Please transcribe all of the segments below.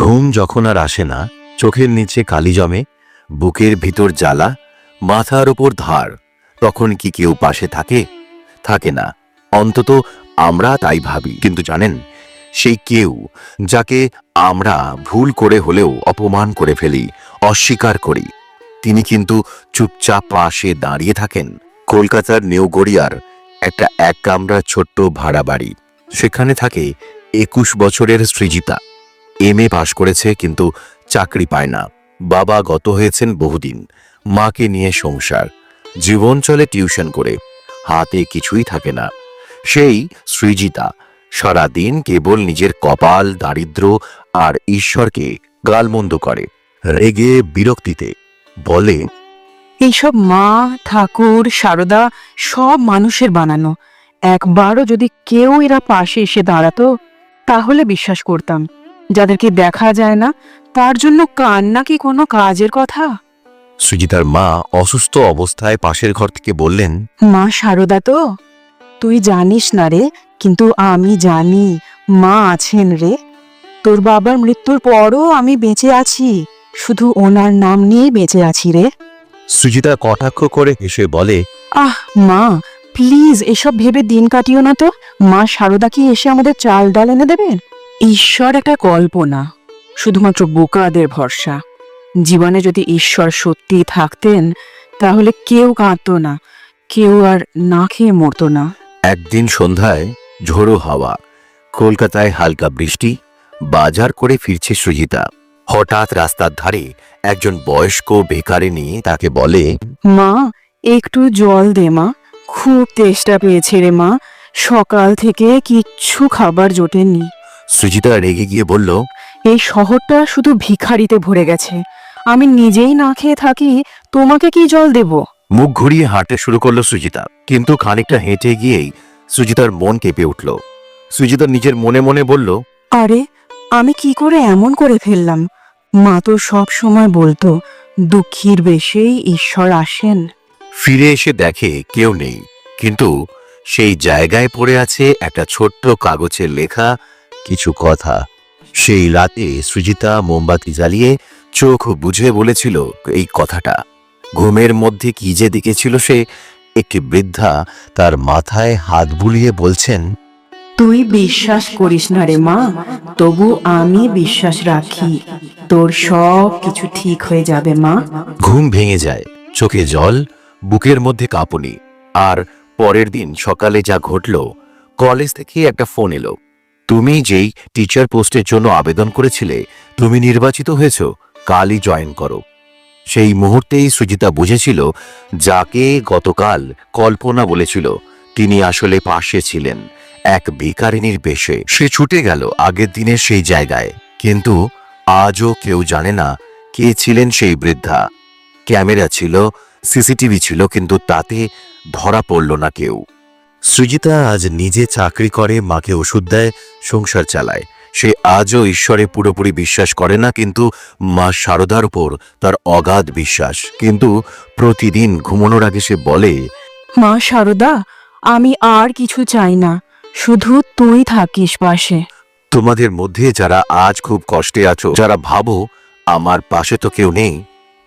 ঘুম যখন আর আসে না, চোখের নিচে কালি জমে, বুকের ভিতর জ্বালা, মাথার ওপর ধার, তখন কি কেউ পাশে থাকে? থাকে না। অন্তত আমরা তাই ভাবি। কিন্তু জানেন, সেই কেউ যাকে আমরা ভুল করে হলেও অপমান করে ফেলি, অস্বীকার করি, তিনি কিন্তু চুপচাপ পাশে দাঁড়িয়ে থাকেন। কলকাতার নিউ গড়িয়ার একটা এক কামরা ছোট্ট ভাড়া বাড়ি। সেখানে থাকে 21 বছরের সৃজিতা। MA পাশ করেছে, কিন্তু চাকরি পায় না। বাবা গত হয়েছেন বহুদিন। মাকে নিয়ে সংসার, জীবন চলে টিউশন করে, হাতে কিছুই থাকে না। সেই সৃজিতা সারাদিন কেবল নিজের কপাল, দারিদ্র আর ঈশ্বরকে গালমন্দ করে। রেগে বিরক্তিতে বলে, এইসব মা, ঠাকুর, সারদা সব মানুষের বানানো। একবারও যদি কেউ এরা পাশে এসে দাঁড়াতো তাহলে বিশ্বাস করতাম। যাদেরকে দেখা যায় না তার জন্য কান্না কি কোনো কাজের কথা? সৃজিতার মা অসুস্থ অবস্থায় পাশের ঘর থেকে বললেন, মা সারদা তো? তুই জানিস না রে, কিন্তু আমি জানি মা আছেন রে। তোর বাবার মৃত্যুর পরও আমি বেঁচে আছি, শুধু ওনার নাম নিয়েই বেঁচে আছি রে। সৃজিতা কটাক্ষ করে হেসে বলে, আহ মা, প্লিজ এসব ভেবে দিন কাটিও না তো। মা সারদা কি এসে আমাদের চাল ডাল এনে দেবেন? ঈশ্বর একটা কল্পনা, শুধুমাত্র বোকাদের ভরসা। জীবনে যদি ঈশ্বর সত্যি থাকতেন তাহলে কেউ কাঁদতো না, কেউ আর না খেয়ে মরতো না। একদিন সন্ধ্যায় ঝোড়ো হাওয়া, কলকাতায় হালকা বৃষ্টি, বাজার করে ফিরছে সৃজিতা। হঠাৎ রাস্তার ধারে একজন বয়স্ক বেকারিনী তাকে বলে, মা একটু জল দে মা, খুব তেষ্টা পেয়েছে রে মা, সকাল থেকে কিচ্ছু খাবার জোটেনি। সৃজিতা রেগে গিয়ে বলল, এই শহরটা শুধু ভিখারিতে ভরে গেছে, আমি নিজেই না খেয়ে থাকি, তোমাকে কি জল দেব? মুখ ঘুরিয়ে হাঁটতে শুরু করলো সৃজিতা। কিন্তু খানিকটা হেঁটে গিয়েই সৃজিতার মন কেঁপে উঠল। সৃজিতা নিজের মনে মনে বলল, আরে আমি কি করে এমন করে ফেললাম? মা তো সব সময় বলতো দুঃখীর বেশেই ঈশ্বর আসেন। ফিরে এসে দেখে কেউ নেই, কিন্তু সেই জায়গায় পড়ে আছে একটা ছোট্ট কাগজে লেখা কিছু কথা। সেই রাতে সৃজিতা মোমবাতি জ্বালিয়ে চোখ বুঝে বলেছিল এই কথাটা। ঘুমের মধ্যে কি যে দেখেছিল সে, একটি বৃদ্ধা তার মাথায় হাত বুলিয়ে বলছেন, তুই বিশ্বাস করিস না রে মা, তবু আমি বিশ্বাস রাখি, তোর সব কিছু ঠিক হয়ে যাবে মা। ঘুম ভেঙে যায়, চোখে জল, বুকের মধ্যে কাঁপুনি। আর পরের দিন সকালে যা ঘটল, কলেজ থেকে একটা ফোন এলো। তুমি যেই টিচার পোস্টের জন্য আবেদন করেছিলে, তুমি নির্বাচিত হয়েছ, কালই জয়েন করো। সেই মুহূর্তেই সৃজিতা বুঝেছিল, যাকে গতকাল কল্পনা বলেছিল তিনি আসলে পাশে ছিলেন, এক ভিখারিনীর বেশে। সে ছুটে গেল আগের দিনের সেই জায়গায়। কিন্তু আজও কেউ জানে না কে ছিলেন সেই বৃদ্ধা। ক্যামেরা ছিল, সিসিটিভি ছিল, কিন্তু তাতে ধরা পড়ল না কেউ। সৃজিতা আজ নিজে চাকরি করে, মাকে ওষুধ দেয়, সংসার চালায়। সে আজও ঈশ্বরে পুরোপুরি বিশ্বাস করে না, কিন্তু মা সারদার উপর তার অগাধ বিশ্বাস। কিন্তু প্রতিদিন ঘুমানোর আগে সে বলে, মা সারদা, আমি আর কিছু চাই না, শুধু তুই থাকিস পাশে। তোমাদের মধ্যে যারা আজ খুব কষ্টে আছো, যারা ভাবো আমার পাশে তো কেউ নেই,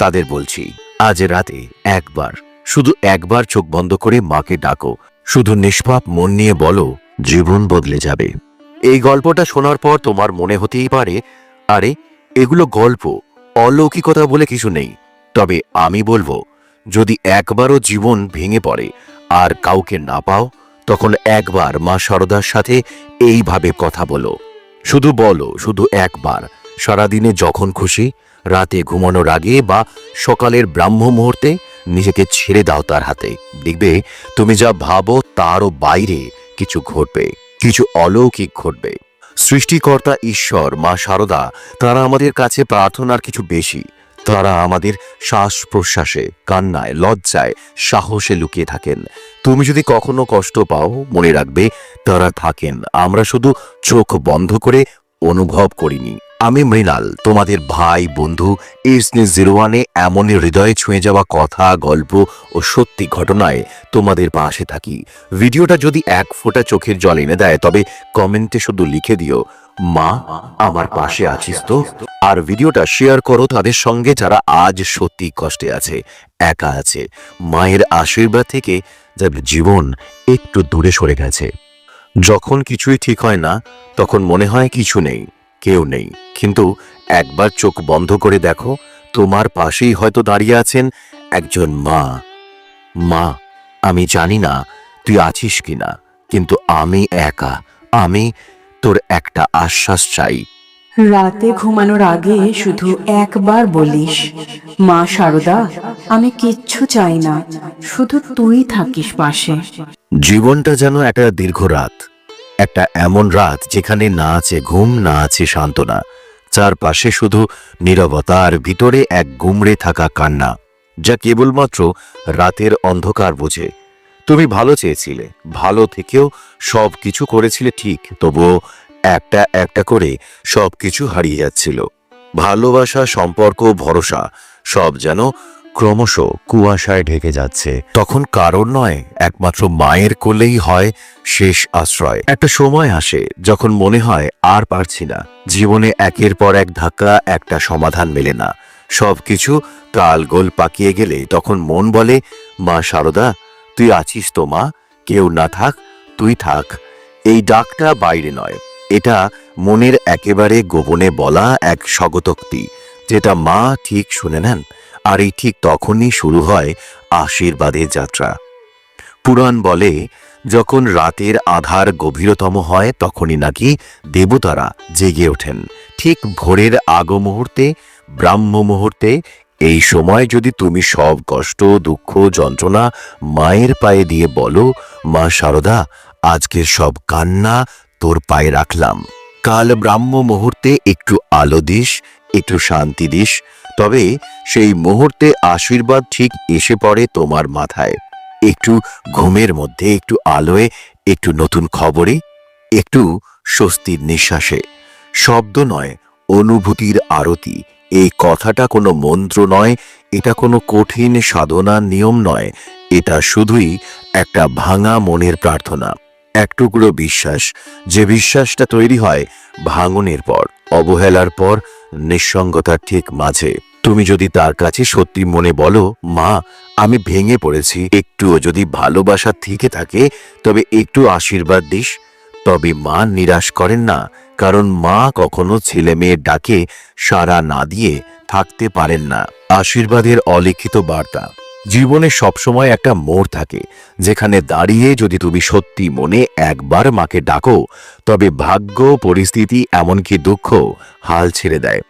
তাদের বলছি, আজ রাতে একবার, শুধু একবার চোখ বন্ধ করে মাকে ডাকো। শুধু নিষ্পাপ মন নিয়ে বলো, জীবন বদলে যাবে। এই গল্পটা শোনার পর তোমার মনে হতেই পারে, আরে এগুলো গল্প, অলৌকিকতা বলে কিছু নেই। তবে আমি বলবো, যদি একবারও জীবন ভেঙে পড়ে আর কাউকে না পাও, তখন একবার মা সারদার সাথে এইভাবে কথা বলো। শুধু বলো, শুধু একবার, সারাদিনে যখন খুশি, রাতে ঘুমানোর আগে বা সকালের ব্রাহ্ম মুহূর্তে নিজেকে ছেড়ে দাও তার হাতে। দেখবে তুমি যা ভাবো তারও বাইরে কিছু ঘটবে, কিছু অলৌকিক ঘটবে। সৃষ্টিকর্তা ঈশ্বর, মা সারদা, তারা আমাদের কাছে প্রার্থনার কিছু বেশি। তারা আমাদের শ্বাস প্রশ্বাসে, কান্নায়, লজ্জায়, সাহসে লুকিয়ে থাকেন। তুমি যদি কখনো কষ্ট পাও, মনে রাখবে তারা থাকেন, আমরা শুধু চোখ বন্ধ করে অনুভব করিনি। আমি মৃণাল, তোমাদের ভাই বন্ধু। ইসনিস 01-এ এমনই হৃদয়ে ছুঁয়ে যাওয়া কথা, গল্প ও সত্যি ঘটনায় তোমাদের পাশে থাকি। ভিডিওটা যদি এক ফোঁটা চোখের জল এনে দেয়, তবে কমেন্টে শুধু লিখে দিও, মা আমার পাশে আছিস তো? আর ভিডিওটা শেয়ার করো তাদের সঙ্গে যারা আজ সত্যি কষ্টে আছে, একা আছে। মায়ের আশীর্বাদ থেকে যাদের জীবন একটু দূরে সরে গেছে। যখন কিছুই ঠিক হয় না তখন মনে হয় কিছু নেই, কেউ নেই, কিন্তু একবার চোখ বন্ধ করে দেখো, তোমার পাশেই হয়তো দাঁড়িয়ে আছেন একজন মা। মা, আমি জানি না তুই আছিস কিনা, কিন্তু আমি একা। আমি তোর একটা আশ্বাস চাই। রাতে ঘুমানোর আগে শুধু একবার বলিস, মা শারদা, আমি কিচ্ছু চাই না, শুধু তুই থাকিস পাশে। জীবনটা যেন একটা দীর্ঘ রাত, একটা এমন রাত যেখানে না আছে ঘুম, না আছে সান্ত্বনা। চারপাশে শুধু নীরবতা আর ভিতরে এক গুমড়ে থাকা কান্না, যা কেবলমাত্র রাতের অন্ধকার বোঝে। তুমি ভালো চেয়েছিলে, ভালো থেকেও সব কিছু করেছিলে ঠিক, তবুও একটা একটা করে সব কিছু হারিয়ে যাচ্ছিল। ভালোবাসা, সম্পর্ক, ভরসা সব যেন ক্রমশ কুয়াশায় ঢেকে যাচ্ছে। তখন কারণ নয়, একমাত্র মায়ের কোলেই হয় শেষ আশ্রয়। একটা সময় আসে যখন মনে হয় আর পারছি না, জীবনে একের পর এক ধাক্কা, একটা সমাধান মেলে না। সবকিছু তাল গোল পাকিয়ে গেলে তখন মন বলে, মা শারদা, তুই আছিস তো মা? কেউ না থাক, তুই থাক। এই ডাকটা বাইরে নয়, এটা মনের একেবারে গোপনে বলা এক স্বগতোক্তি, যেটা মা ঠিক শুনে নেন। আর এই ঠিক তখনই শুরু হয় আশীর্বাদের যাত্রা। পুরাণ বলে, যখন রাতের আধার গভীরতম হয় তখনই নাকি দেবতারা জেগে ওঠেন। ঠিক ভোরের আগ মুহূর্তে, ব্রাহ্ম মুহূর্তে, এই সময় যদি তুমি সব কষ্ট, দুঃখ, যন্ত্রণা মায়ের পায়ে দিয়ে বলো, মা শারদা, আজকের সব কান্না তোর পায়ে রাখলাম। কাল ব্রাহ্ম মুহূর্তে একটু আলো দিস, একটু শান্তি দিস, তবে সেই মুহূর্তে আশীর্বাদ ঠিক এসে পড়ে তোমার মাথায়। একটু ঘুমের মধ্যে, একটু আলোয়, একটু নতুন খবরে, একটু স্বস্তির নিঃশ্বাসে। শব্দ নয়, অনুভূতির আরতি। এই কথাটা কোনো মন্ত্র নয়, এটা কোনো কঠিন সাধনার নিয়ম নয়, এটা শুধুই একটা ভাঙা মনের প্রার্থনা, এক টুকরো বিশ্বাস, যে বিশ্বাসটা তৈরি হয় ভাঙনের পর, অবহেলার পর, নিঃসঙ্গতার ঠিক মাঝে। তুমি যদি তার কাছে সত্যি মনে বলো, মা আমি ভেঙে পড়েছি, একটুও যদি ভালোবাসা থেকে থাকে তবে একটু আশীর্বাদ দিস, তবে মা নিরাশ করেন না, কারণ মা কখনো ছেলে মেয়ের ডাকে সাড়া না দিয়ে থাকতে পারেন না। আশীর্বাদের অলিখিত বার্তা। জীবনে সবসময় একটা মোড় থাকে, যেখানে দাঁড়িয়ে যদি তুমি সত্যি মনে একবার মাকে ডাকো, তবে ভাগ্য, পরিস্থিতি, এমনকি দুঃখ হাল ছেড়ে দেয়।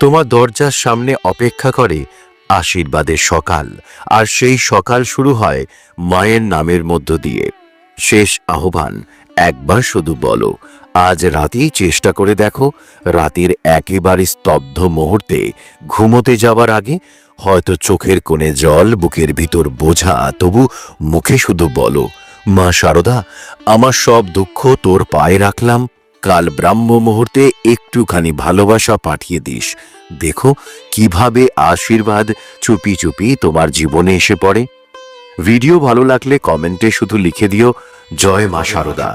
তোমার দরজার সামনে অপেক্ষা করে আশীর্বাদের সকাল, আর সেই সকাল শুরু হয় মায়ের নামের মধ্য দিয়ে। শেষ আহ্বান, একবার শুধু বলো, আজ রাতেই চেষ্টা করে দেখো। রাতের একেবারে স্তব্ধ মুহূর্তে ঘুমোতে যাবার আগে হয়তো চোখের কোণে জল, বুকের ভিতর বোঝা, তবু মুখে শুধু বলো, মা শারদা, আমার সব দুঃখ তোর পায়ে রাখলাম। কাল ব্রাহ্ম মুহূর্তে একটুখানি ভালোবাসা পাঠিয়ে দিস, দেখো কিভাবে আশীর্বাদ চুপি চুপি তোমার জীবনে এসে পড়ে। ভিডিও ভালো লাগলে কমেন্টে শুধু লিখে দিও, জয় মা শারদা।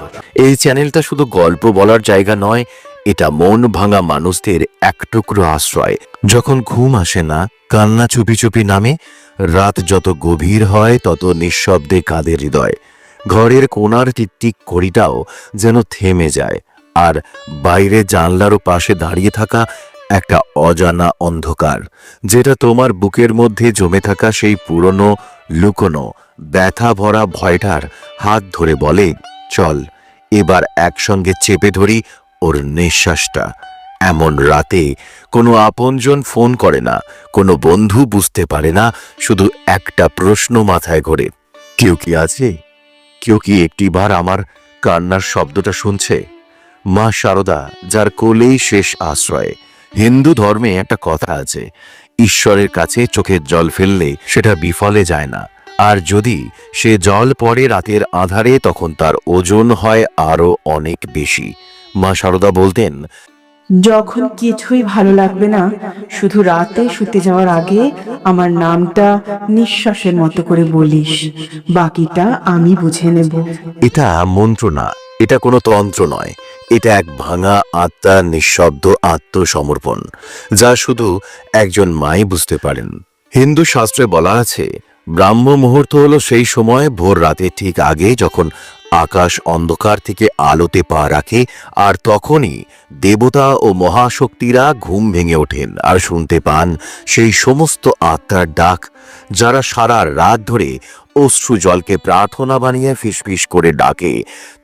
এই চ্যানেলটা শুধু গল্প বলার জায়গা নয়, এটা মন ভাঙা মানুষদের এক টুকরো আশ্রয়। যখন ঘুম আসে না, কান্না চুপি চুপি নামে, রাত যত গভীর হয় তত নিঃশব্দে কাঁদে হৃদয়। ঘরের কোণার টিকটিক কড়িটাও যেন থেমে যায়, আর বাইরে জানলারও পাশে দাঁড়িয়ে থাকা একটা অজানা অন্ধকার, যেটা তোমার বুকের মধ্যে জমে থাকা সেই পুরনো, লুকোনো, ব্যথা ভরা ভয়টার হাত ধরে বলে, চল এবার একসঙ্গে চেপে ধরি ওর নিঃশ্বাসটা। এমন রাতে কোনো আপনজন ফোন করে না, কোনো বন্ধু বুঝতে পারে না, শুধু একটা প্রশ্ন মাথায় ঘোরে, কেউ কি আছে? কেউ কি একটিবার আমার কান্নার শব্দটা শুনছে? মা শারদা, যার কোলেই শেষ আশ্রয়। হিন্দু ধর্মে একটা কথা আছে, ঈশ্বরের কাছে চোখের জল ফেললে সেটা বিফলে যায় না, আর যদি সে জল পড়ে রাতের আধারে তখন তার ওজন হয় আরো অনেক বেশি। মা শারদা বলতেন, যখন কিছুই ভালো লাগবে না, শুধু রাতে শুতে যাওয়ার আগে আমার নামটা নিঃশ্বাসের মতো করে বলিস, বাকিটা আমি বুঝে নেব। এটা মন্ত্র না, এটা কোনো তন্ত্র নয়, এটা এক ভাঙা আত্মার নিঃশব্দ আত্মসমর্পণ, যা শুধু একজন মাই বুঝতে পারেন। হিন্দু শাস্ত্রে বলা আছে, ব্রাহ্ম মুহূর্ত হলো সেই সময় ভোর রাতে ঠিক আগে, যখন আকাশ অন্ধকার থেকে আলোতে পা রাখে, আর তখনই দেবতা ও মহাশক্তিরা ঘুম ভেঙে ওঠেন আর শুনতে পান সেই সমস্ত আত্মার ডাক, যারা সারা রাত ধরে অশ্রু জলকে প্রার্থনা বানিয়ে ফিসফিস করে ডাকে।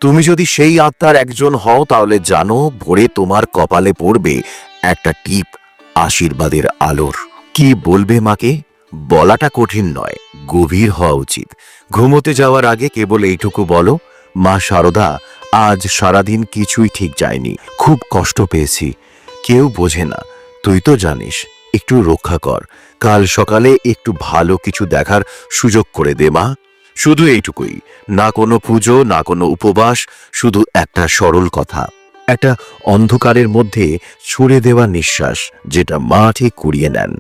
তুমি যদি সেই আত্মার একজন হও, তাহলে জানো ভোরে তোমার কপালে পড়বে একটা টিপ আশীর্বাদের আলোর। কি বলবে মাকে? বলাটা কঠিন নয়, গভীর হওয়া উচিত। ঘুমোতে যাওয়ার আগে কেবল এইটুকু বলো, মা শারদা, আজ সারাদিন কিছুই ঠিক যায়নি, খুব কষ্ট পেয়েছি, কেউ বোঝে না, তুই তো জানিস, একটু রক্ষা কর, কাল সকালে একটু ভালো কিছু দেখার সুযোগ করে দে মা। শুধু এইটুকুই, না কোনো পুজো, না কোনো উপবাস, শুধু একটা সরল কথা, একটা অন্ধকারের মধ্যে ছুড়ে দেওয়া নিঃশ্বাস, যেটা মা ঠিক কুড়িয়ে নেন।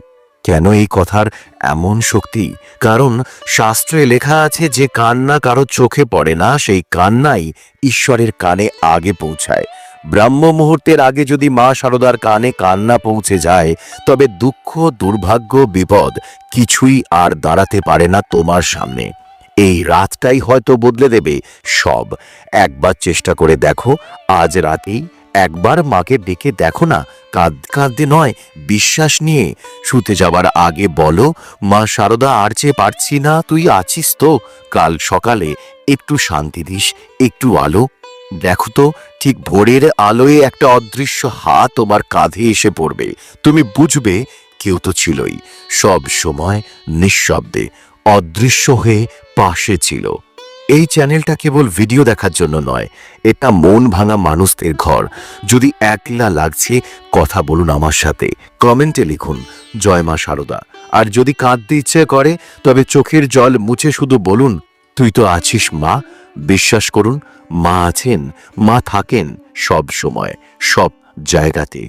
কেন এই কথার এমন শক্তি? কারণ শাস্ত্রে লেখা আছে, যে কান্না কারো চোখে পড়ে না, সেই কান্নাই ঈশ্বরের কানে আগে পৌঁছায়। ব্রাহ্ম মুহূর্তের আগে যদি মা শারদার কানে কান্না পৌঁছে যায়, তবে দুঃখ, দুর্ভাগ্য, বিপদ কিছুই আর দাঁড়াতে পারে না তোমার সামনে। এই রাতটাই হয়তো বদলে দেবে সব। একবার চেষ্টা করে দেখো, আজ রাতেই একবার মাকে ডেকে দেখো না, কাঁদতে কাঁদতে নয়, বিশ্বাস নিয়ে। শুতে যাবার আগে বলো, মা শারদা, আর চেয়ে পারছি না, তুই আছিস তো, কাল সকালে একটু শান্তি দিস, একটু আলো। দেখো তো, ঠিক ভোরের আলোয় একটা অদৃশ্য হাত তোমার কাঁধে এসে পড়বে। তুমি বুঝবে কেউ তো ছিলই, সব সময় নিঃশব্দে অদৃশ্য হয়ে পাশে ছিল। এই চ্যানেলটা কেবল ভিডিও দেখার জন্য নয়, এটা মন ভাঙা মানুষদের ঘর। যদি একলা লাগছে, কথা বলুন আমার সাথে, কমেন্টে লিখুন জয় মা শারদা। আর যদি কাঁদতে ইচ্ছে করে, তবে চোখের জল মুছে শুধু বলুন, তুই তো আছিস মা। বিশ্বাস করুন, মা আছেন, মা থাকেন সব সময়, সব জায়গাতে।